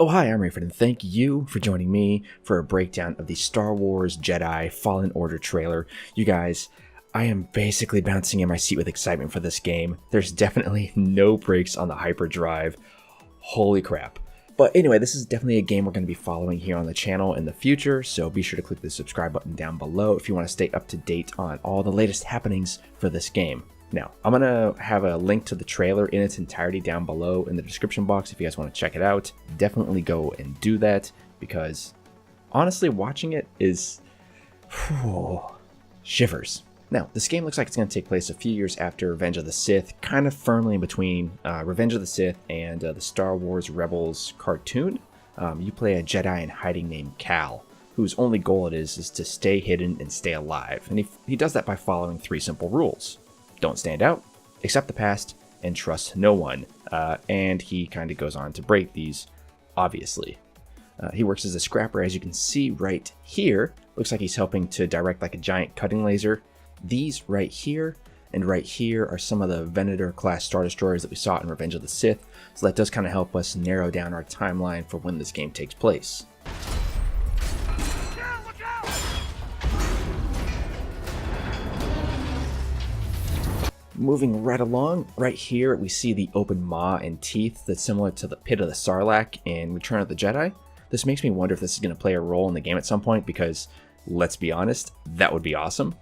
Oh hi, I'm Rayford, and thank you for joining me for a breakdown of the Star Wars Jedi Fallen Order trailer. You guys, I am basically bouncing in my seat with excitement for this game. There's definitely no brakes on the hyperdrive. Holy crap. But anyway, this is definitely a game we're going to be following here on the channel in the future, so be sure to click the subscribe button down below if you want to stay up to date on all the latest happenings for this game. Now, I'm going to have a link to the trailer in its entirety down below in the description box if you guys want to check it out. Definitely go and do that, because honestly, watching it is shivers. Now, this game looks like it's going to take place a few years after Revenge of the Sith, kind of firmly in between Revenge of the Sith and the Star Wars Rebels cartoon. You play a Jedi in hiding named Cal, whose only goal it is to stay hidden and stay alive. And he does that by following 3 simple rules. Don't stand out, accept the past, and trust no one. And he kind of goes on to break these, obviously. He works as a scrapper, as you can see right here. Looks like he's helping to direct like a giant cutting laser. These right here and right here are some of the Venator-class Star Destroyers that we saw in Revenge of the Sith. So that does kind of help us narrow down our timeline for when this game takes place. Moving right along, right here we see the open maw and teeth that's similar to the pit of the Sarlacc in Return of the Jedi. This makes me wonder if this is going to play a role in the game at some point, because, let's be honest, that would be awesome.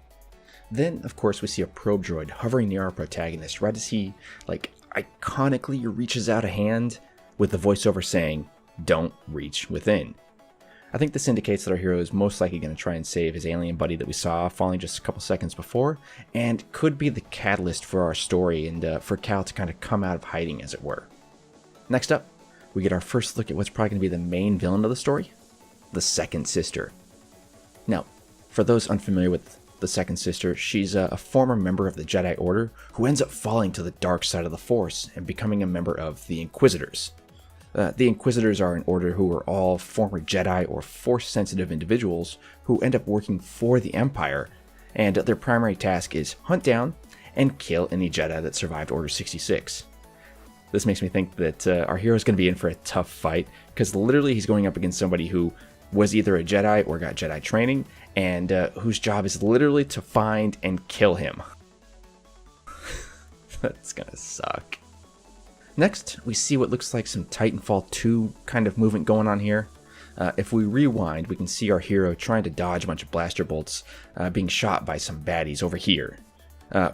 Then, of course, we see a probe droid hovering near our protagonist right as he, like, iconically reaches out a hand with the voiceover saying, "Don't reach within." I think this indicates that our hero is most likely going to try and save his alien buddy that we saw falling just a couple seconds before, and could be the catalyst for our story and for Cal to kind of come out of hiding, as it were. Next up, we get our first look at what's probably going to be the main villain of the story, the Second Sister. Now, for those unfamiliar with the Second Sister, she's a former member of the Jedi Order who ends up falling to the dark side of the Force and becoming a member of the Inquisitors. The Inquisitors are an order who are all former Jedi or Force-sensitive individuals who end up working for the Empire, and their primary task is hunt down and kill any Jedi that survived Order 66. This makes me think that our hero is going to be in for a tough fight, because literally he's going up against somebody who was either a Jedi or got Jedi training, and whose job is literally to find and kill him. That's gonna suck. Next, we see what looks like some Titanfall 2 kind of movement going on here. If we rewind, we can see our hero trying to dodge a bunch of blaster bolts being shot by some baddies over here.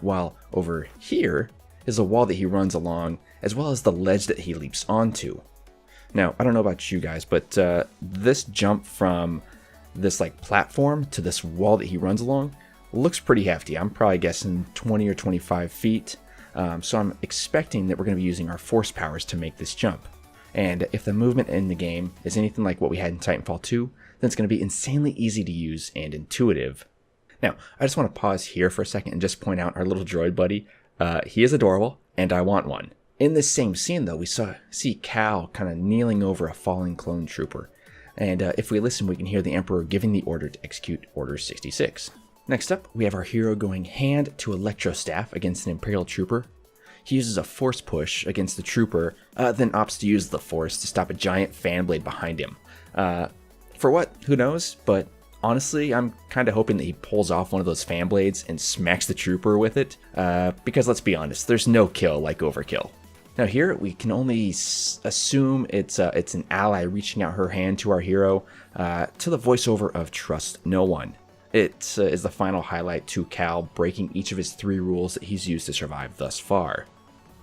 While over here is a wall that he runs along, as well as the ledge that he leaps onto. Now, I don't know about you guys, but this jump from this like platform to this wall that he runs along looks pretty hefty. I'm probably guessing 20 or 25 feet. So I'm expecting that we're going to be using our force powers to make this jump. And if the movement in the game is anything like what we had in Titanfall 2, then it's going to be insanely easy to use and intuitive. Now, I just want to pause here for a second and just point out our little droid buddy. He is adorable, and I want one. In this same scene, though, we see Cal kind of kneeling over a fallen clone trooper. And if we listen, we can hear the Emperor giving the order to execute Order 66. Next up, we have our hero going hand to electrostaff against an Imperial trooper. He uses a force push against the trooper, then opts to use the force to stop a giant fan blade behind him. For what? Who knows? But honestly, I'm kind of hoping that he pulls off one of those fan blades and smacks the trooper with it, because let's be honest, there's no kill like overkill. Now here, we can only assume it's an ally reaching out her hand to our hero, to the voiceover of "Trust no one." It is the final highlight to Cal breaking each of his 3 rules that he's used to survive thus far.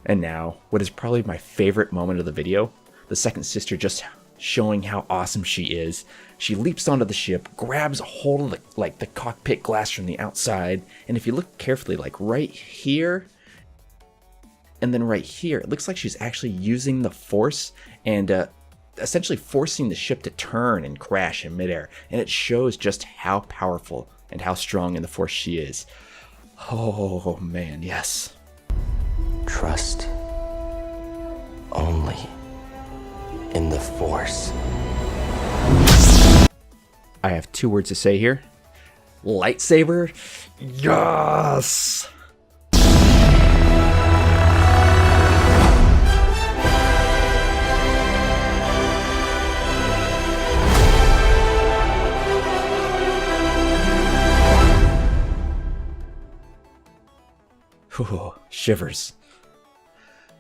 And now, what is probably my favorite moment of the video, the Second Sister just showing how awesome she is. She leaps onto the ship, grabs a hold of the cockpit glass from the outside, and if you look carefully, like right here, and then right here, it looks like she's actually using the Force and essentially forcing the ship to turn and crash in midair. And it shows just how powerful and how strong in the Force she is. Oh man, yes. Trust only in the Force. I have 2 words to say here. Lightsaber? Yes! Whew, shivers.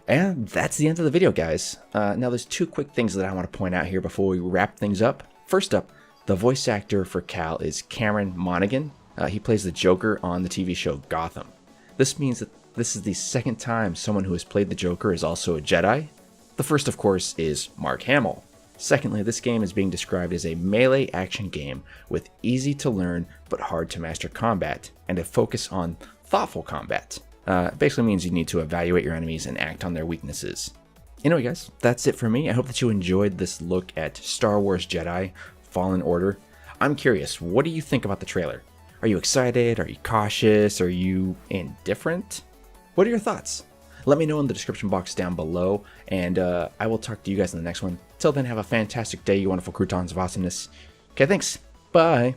And that's the end of the video, guys. Now there's two quick things that I want to point out here before we wrap things up. First up, the voice actor for Cal is Cameron Monaghan. He plays the Joker on the TV show Gotham. This means that this is the second time someone who has played the Joker is also a Jedi. The first, of course, is Mark Hamill. Secondly, this game is being described as a melee action game with easy to learn but hard to master combat, and a focus on thoughtful combat. It basically means you need to evaluate your enemies and act on their weaknesses. Anyway guys, that's it for me. I hope that you enjoyed this look at Star Wars Jedi Fallen Order. I'm curious, what do you think about the trailer? Are you excited? Are you cautious? Are you indifferent? What are your thoughts? Let me know in the description box down below, and I will talk to you guys in the next one. Till then, have a fantastic day, you wonderful croutons of awesomeness. Okay, thanks. Bye.